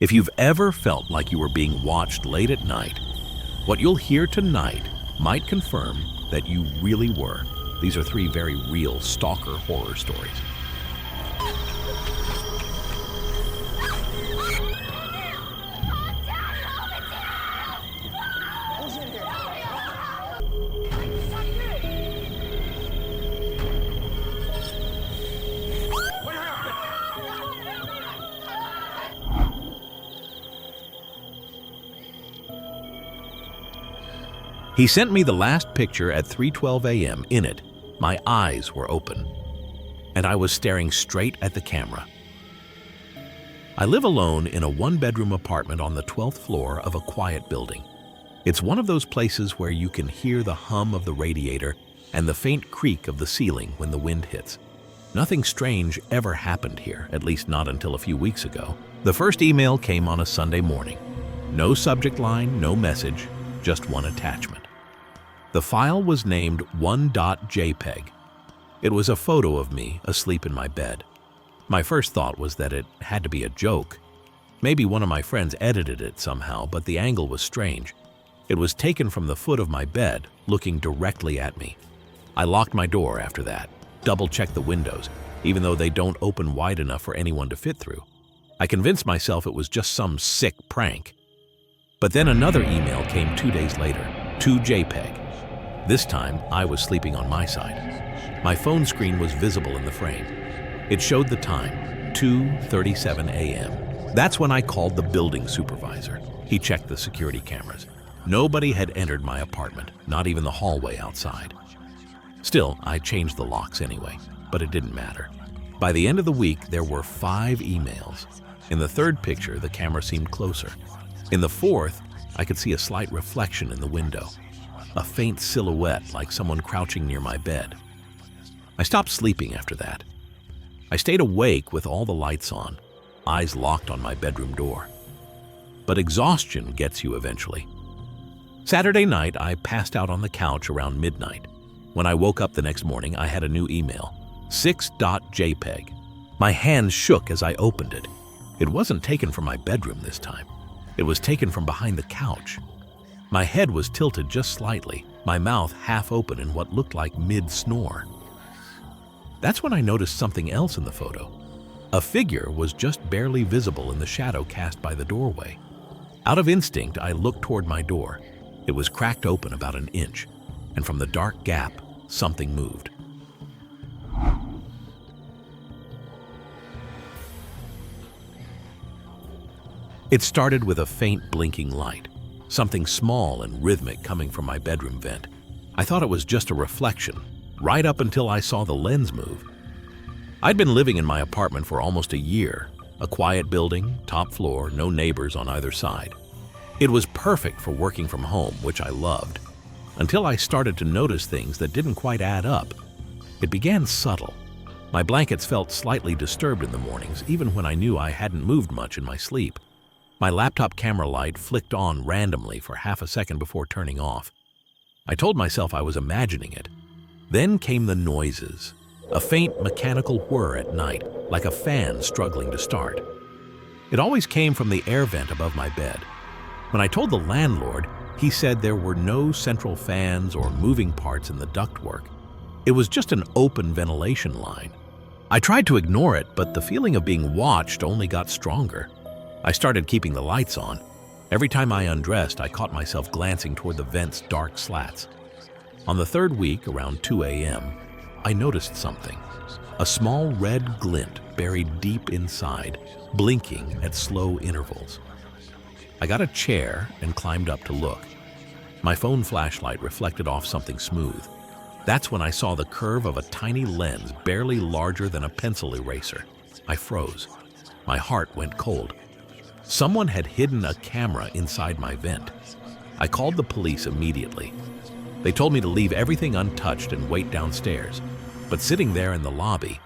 If you've ever felt like you were being watched late at night, what you'll hear tonight might confirm that you really were. These are 3 very real stalker horror stories. He sent me the last picture at 3:12 a.m. In it, my eyes were open, and I was staring straight at the camera. I live alone in a 1-bedroom apartment on the 12th floor of a quiet building. It's one of those places where you can hear the hum of the radiator and the faint creak of the ceiling when the wind hits. Nothing strange ever happened here, at least not until a few weeks ago. The first email came on a Sunday morning. No subject line, no message, just one attachment. The file was named 1.jpg. It was a photo of me asleep in my bed. My first thought was that it had to be a joke. Maybe one of my friends edited it somehow, but the angle was strange. It was taken from the foot of my bed, looking directly at me. I locked my door after that, double-checked the windows, even though they don't open wide enough for anyone to fit through. I convinced myself it was just some sick prank. But then another email came 2 days later, 2JPEG. This time, I was sleeping on my side. My phone screen was visible in the frame. It showed the time, 2:37 a.m. That's when I called the building supervisor. He checked the security cameras. Nobody had entered my apartment, not even the hallway outside. Still, I changed the locks anyway, but it didn't matter. By the end of the week, there were 5 emails. In the 3rd picture, the camera seemed closer. In the 4th, I could see a slight reflection in the window. A faint silhouette like someone crouching near my bed. I stopped sleeping after that. I stayed awake with all the lights on, eyes locked on my bedroom door. But exhaustion gets you eventually. Saturday night, I passed out on the couch around midnight. When I woke up the next morning, I had a new email, 6.jpg. My hands shook as I opened it. It wasn't taken from my bedroom this time. It was taken from behind the couch. My head was tilted just slightly, my mouth half open in what looked like mid-snore. That's when I noticed something else in the photo. A figure was just barely visible in the shadow cast by the doorway. Out of instinct, I looked toward my door. It was cracked open about an inch, and from the dark gap, something moved. It started with a faint blinking light. Something small and rhythmic coming from my bedroom vent. I thought it was just a reflection, right up until I saw the lens move. I'd been living in my apartment for almost a year, a quiet building, top floor, no neighbors on either side. It was perfect for working from home, which I loved, until I started to notice things that didn't quite add up. It began subtle. My blankets felt slightly disturbed in the mornings, even when I knew I hadn't moved much in my sleep. My laptop camera light flicked on randomly for half a second before turning off. I told myself I was imagining it. Then came the noises, a faint mechanical whir at night, like a fan struggling to start. It always came from the air vent above my bed. When I told the landlord, he said there were no central fans or moving parts in the ductwork. It was just an open ventilation line. I tried to ignore it, but the feeling of being watched only got stronger. I started keeping the lights on. Every time I undressed, I caught myself glancing toward the vent's dark slats. On the 3rd week, around 2 a.m., I noticed something. A small red glint buried deep inside, blinking at slow intervals. I got a chair and climbed up to look. My phone flashlight reflected off something smooth. That's when I saw the curve of a tiny lens barely larger than a pencil eraser. I froze. My heart went cold. Someone had hidden a camera inside my vent. I called the police immediately. They told me to leave everything untouched and wait downstairs. But sitting there in the lobby,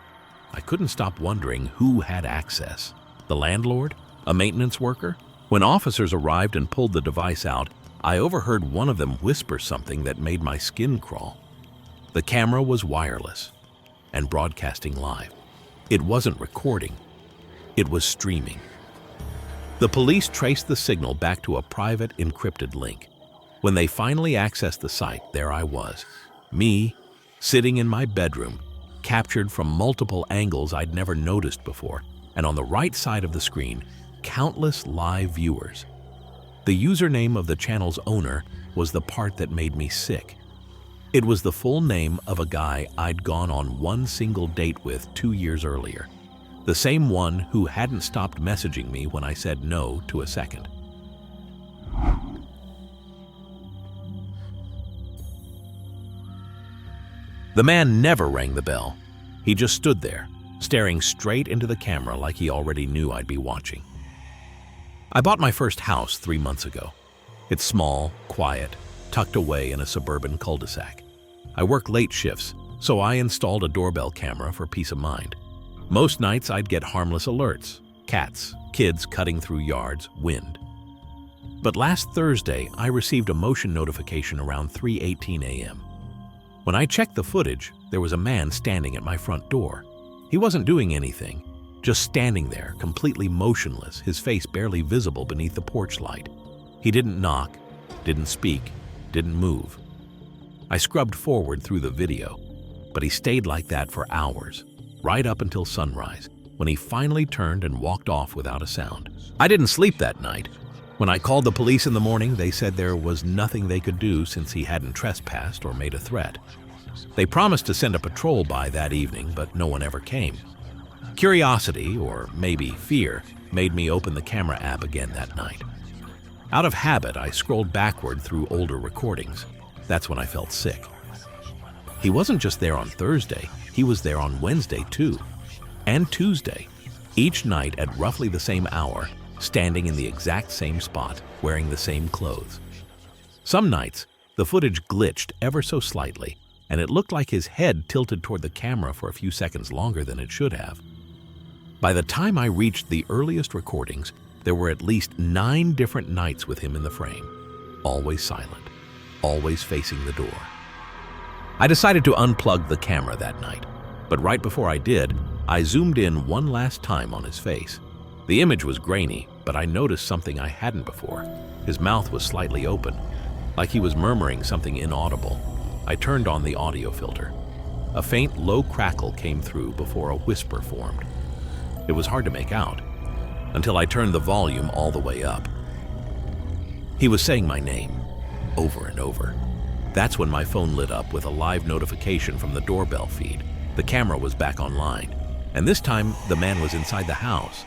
I couldn't stop wondering who had access. The landlord? A maintenance worker? When officers arrived and pulled the device out, I overheard one of them whisper something that made my skin crawl. The camera was wireless and broadcasting live. It wasn't recording. It was streaming. The police traced the signal back to a private encrypted link. When they finally accessed the site, there I was, me, sitting in my bedroom, captured from multiple angles I'd never noticed before, and on the right side of the screen, countless live viewers. The username of the channel's owner was the part that made me sick. It was the full name of a guy I'd gone on one single date with 2 years earlier. The same one who hadn't stopped messaging me when I said no to a second. The man never rang the bell. He just stood there, staring straight into the camera like he already knew I'd be watching. I bought my first house 3 months ago. It's small, quiet, tucked away in a suburban cul-de-sac. I work late shifts, so I installed a doorbell camera for peace of mind. Most nights I'd get harmless alerts, cats, kids cutting through yards, wind. But last Thursday, I received a motion notification around 3:18 a.m. When I checked the footage, there was a man standing at my front door. He wasn't doing anything, just standing there, completely motionless, his face barely visible beneath the porch light. He didn't knock, didn't speak, didn't move. I scrubbed forward through the video, but he stayed like that for hours, right up until sunrise, when he finally turned and walked off without a sound. I didn't sleep that night. When I called the police in the morning, they said there was nothing they could do since he hadn't trespassed or made a threat. They promised to send a patrol by that evening, but no one ever came. Curiosity, or maybe fear, made me open the camera app again that night. Out of habit, I scrolled backward through older recordings. That's when I felt sick. He wasn't just there on Thursday, he was there on Wednesday too, and Tuesday, each night at roughly the same hour, standing in the exact same spot, wearing the same clothes. Some nights, the footage glitched ever so slightly, and it looked like his head tilted toward the camera for a few seconds longer than it should have. By the time I reached the earliest recordings, there were at least 9 different nights with him in the frame, always silent, always facing the door. I decided to unplug the camera that night, but right before I did, I zoomed in one last time on his face. The image was grainy, but I noticed something I hadn't before. His mouth was slightly open, like he was murmuring something inaudible. I turned on the audio filter. A faint, low crackle came through before a whisper formed. It was hard to make out, until I turned the volume all the way up. He was saying my name, over and over. That's when my phone lit up with a live notification from the doorbell feed. The camera was back online, and this time the man was inside the house,